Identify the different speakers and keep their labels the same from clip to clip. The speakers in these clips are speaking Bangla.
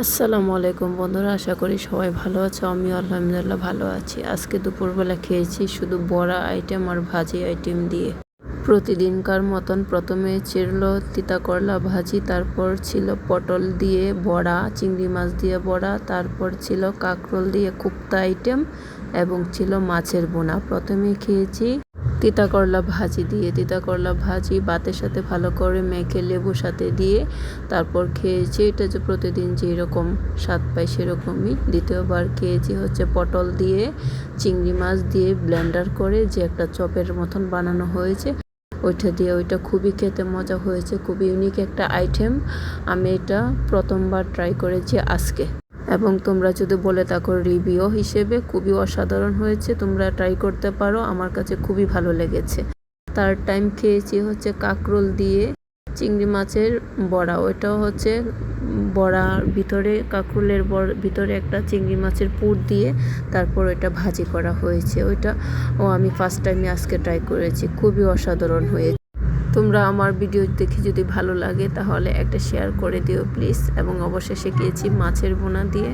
Speaker 1: আসসালামু আলাইকুম বন্ধুরা, আশা করি সবাই ভালো আছো। আমিও আলহামদুলিল্লাহ ভালো আছি। আজকে দুপুরবেলা খেয়েছি শুধু বড়া আইটেম আর ভাজি আইটেম দিয়ে। প্রতিদিনকার মতন প্রথমে ছিল তিতা করলা ভাজি, তারপর ছিল পটল দিয়ে বড়া, চিংড়ি মাছ দিয়ে বড়া, তারপর ছিল কাঁকরোল দিয়ে কোপ্তা আইটেম এবং ছিল মাছের বোনা। প্রথমে খেয়েছি তিতা করলা ভাজি দিয়ে। তিতা করলা ভাজি ভাতের সাথে ভালো করে মেখে লেবুর সাথে দিয়ে তারপর খেয়েছি। এটা যে প্রতিদিন যেরকম স্বাদ পাই সেরকমই। দ্বিতীয়বার খেয়েছি হচ্ছে পটল দিয়ে চিংড়ি মাছ দিয়ে ব্লেন্ডার করে যে একটা চপের মতন বানানো হয়েছে, ওইটা খুবই খেতে মজা হয়েছে। খুবই ইউনিক একটা আইটেম। আমি এটা প্রথমবার ট্রাই করেছি আজকে, এবং তোমরা যদি বলে থাকো রিভিউ হিসেবে খুবই অসাধারণ হয়েছে, তোমরা ট্রাই করতে পারো। আমার কাছে খুবই ভালো লেগেছে। থার্ড টাইম খেয়েছি হচ্ছে কাঁকরোল দিয়ে চিংড়ি মাছের বড়া। ওইটাও হচ্ছে বড়ার ভিতরে কাঁকরোলের ভিতরে একটা চিংড়ি মাছের পুর দিয়ে তারপর ওইটা ভাজি করা হয়েছে। আমি ফার্স্ট টাইমে আজকে ট্রাই করেছি, খুবই অসাধারণ হয়েছে। তোমরা আমার ভিডিও দেখে যদি ভালো লাগে তাহলে একটা শেয়ার করে দিও প্লিজ। এবং অবশেষে খেয়েছি মাছের ভুনা দিয়ে।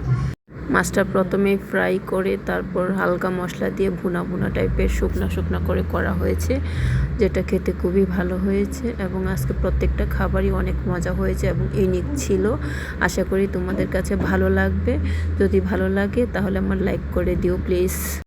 Speaker 1: মাছটা প্রথমে ফ্রাই করে তারপর হালকা মশলা দিয়ে ভুনা ভুনা টাইপের শুকনা করে করা হয়েছে, যেটা খেতে খুবই ভালো হয়েছে। এবং আজকে প্রত্যেকটা খাবারই অনেক মজা হয়েছে এবং ইউনিক ছিল। আশা করি তোমাদের কাছে ভালো লাগবে। যদি ভালো লাগে তাহলে আমার লাইক করে দিও প্লিজ।